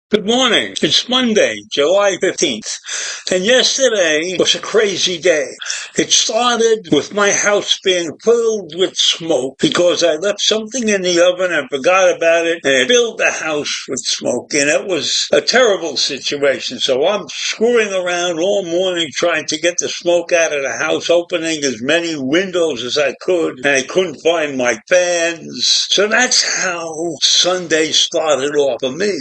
Good morning. It's Monday, July 15th, and yesterday was a crazy day. It started with my house being filled with smoke because I left something in the oven and forgot about it, and it filled the house with smoke, and it was a terrible situation. So I'm screwing around all morning trying to get the smoke out of the house, opening as many windows as I could, and I couldn't find my fans. So that's how Sunday started off for me.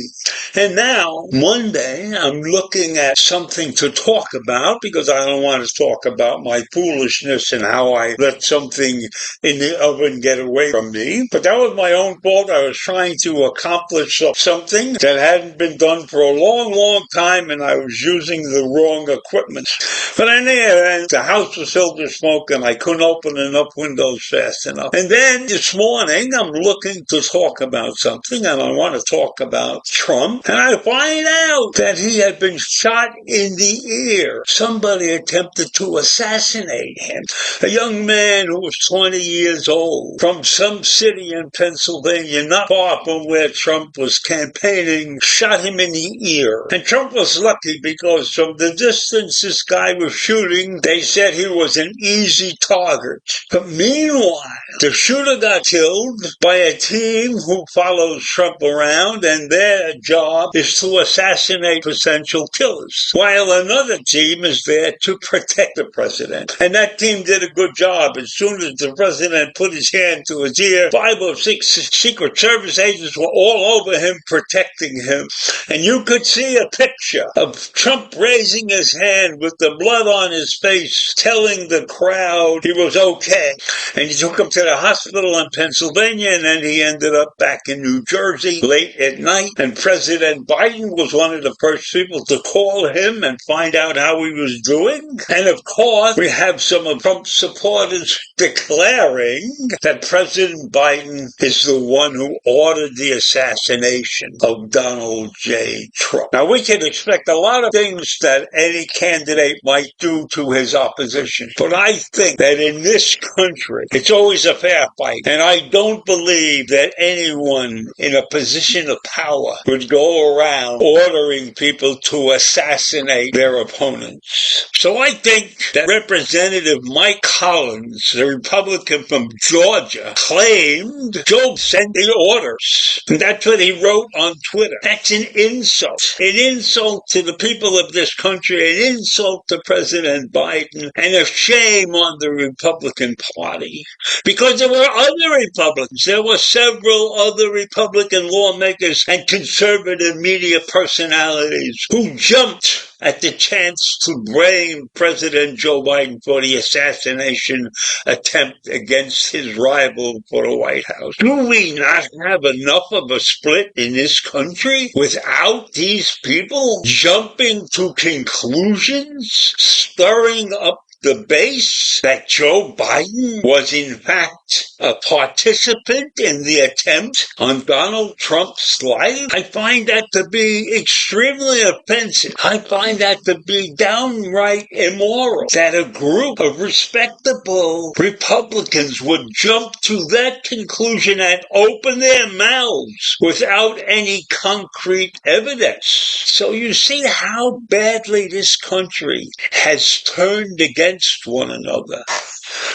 And now, Monday, I'm looking at something to talk about because I don't want to talk about my foolishness and how I let something in the oven get away from me. But that was my own fault. I was trying to accomplish something that hadn't been done for a long, long time, and I was using the wrong equipment. But in the end, the house was filled with smoke, and I couldn't open enough windows fast enough. And then this morning, I'm looking to talk about something, and I want to talk about Trump. And I find out that he had been shot in the ear. Somebody attempted to assassinate him. A young man who was 20 years old from some city in Pennsylvania, not far from where Trump was campaigning, shot him in the ear. And Trump was lucky because from the distance this guy was shooting, they said he was an easy target. But meanwhile, the shooter got killed by a team who follows Trump around, and their job is to assassinate potential killers, while another team is there to protect the president. And that team did a good job. As soon as the president put his hand to his ear, 5 or 6 Secret Service agents were all over him, protecting him. And you could see a picture of Trump raising his hand with the blood on his face, telling the crowd he was okay. And he took him to the hospital in Pennsylvania, and then he ended up back in New Jersey late at night. And President Biden was one of the first people to call him and find out how he was doing. And of course, we have some of Trump's supporters declaring that President Biden is the one who ordered the assassination of Donald J. Trump. Now, we can expect a lot of things that any candidate might do to his opposition. But I think that in this country, it's always a fair fight. And I don't believe that anyone in a position of power would go around ordering people to assassinate their opponents. So I think that Representative Mike Collins, the Republican from Georgia, claimed Joe sent the orders. And that's what he wrote on Twitter. That's an insult. An insult to the people of this country, an insult to President Biden, and a shame on the Republican Party. Because there were other Republicans. There were several other Republican lawmakers and conservative media personalities who jumped at the chance to blame President Joe Biden for the assassination attempt against his rival for the White House. Do we not have enough of a split in this country without these people jumping to conclusions, stirring up the base that Joe Biden was in fact a participant in the attempt on Donald Trump's life? I find that to be extremely offensive. I find that to be downright immoral, that a group of respectable Republicans would jump to that conclusion and open their mouths without any concrete evidence. So you see how badly this country has turned against one another.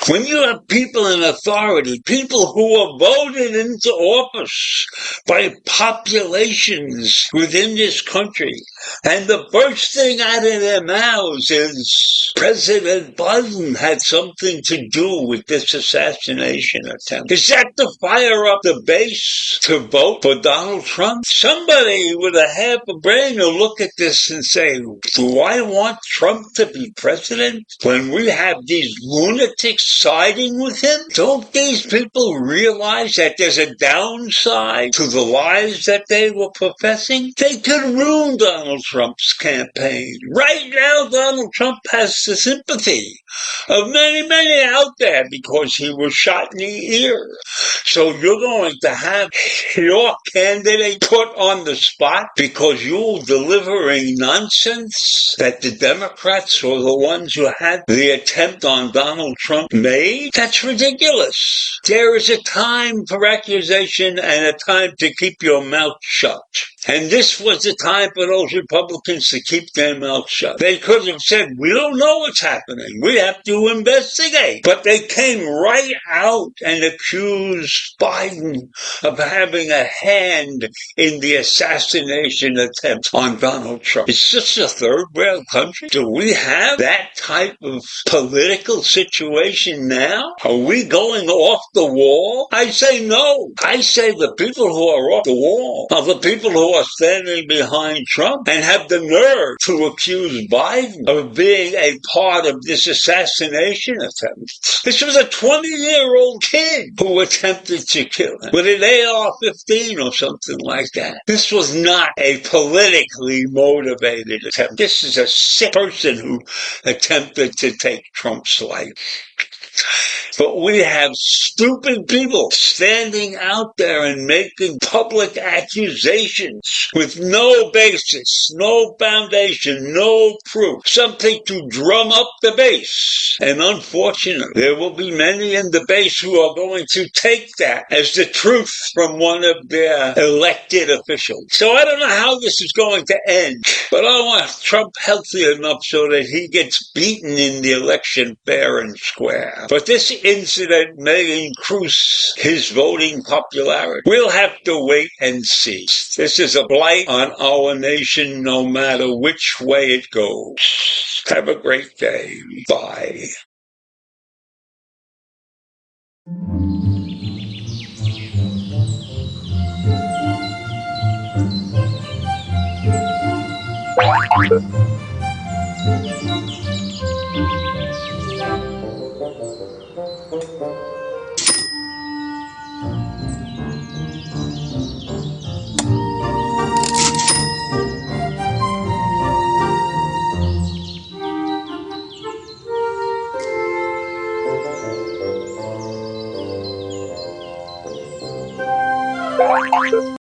When you have people in authority, people who are voted into office by populations within this country, and the first thing out of their mouths is President Biden had something to do with this assassination attempt. Is that to fire up the base to vote for Donald Trump? Somebody with a half a brain will look at this and say, do I want Trump to be president when and we have these lunatics siding with him? Don't these people realize that there's a downside to the lies that they were professing? They could ruin Donald Trump's campaign. Right now, Donald Trump has the sympathy of many, many out there because he was shot in the ear. So you're going to have your candidate put on the spot because you're delivering nonsense that the Democrats were the ones who had the attempt on Donald Trump made? That's ridiculous. There is a time for accusation and a time to keep your mouth shut. And this was the time for those Republicans to keep their mouth shut. They could have said, we don't know what's happening. We have to investigate. But they came right out and accused Biden of having a hand in the assassination attempt on Donald Trump. Is this a third world country? Do we have that type of political situation now? Are we going off the wall? I say no. I say the people who are off the wall are the people who are standing behind Trump and have the nerve to accuse Biden of being a part of this assassination attempt. This was a 20-year-old kid who attempted to kill him with an AR-15 or something like that. This was not a politically motivated attempt. This is a sick person who attempted to take Trump's life. But we have stupid people standing out there and making public accusations with no basis, no foundation, no proof, something to drum up the base. And unfortunately, there will be many in the base who are going to take that as the truth from one of their elected officials. So I don't know how this is going to end, but I want Trump healthy enough so that he gets beaten in the election fair and square. But this incident may increase his voting popularity. We'll have to wait and see. This is a blight on our nation no matter which way it goes. Have a great day. Bye.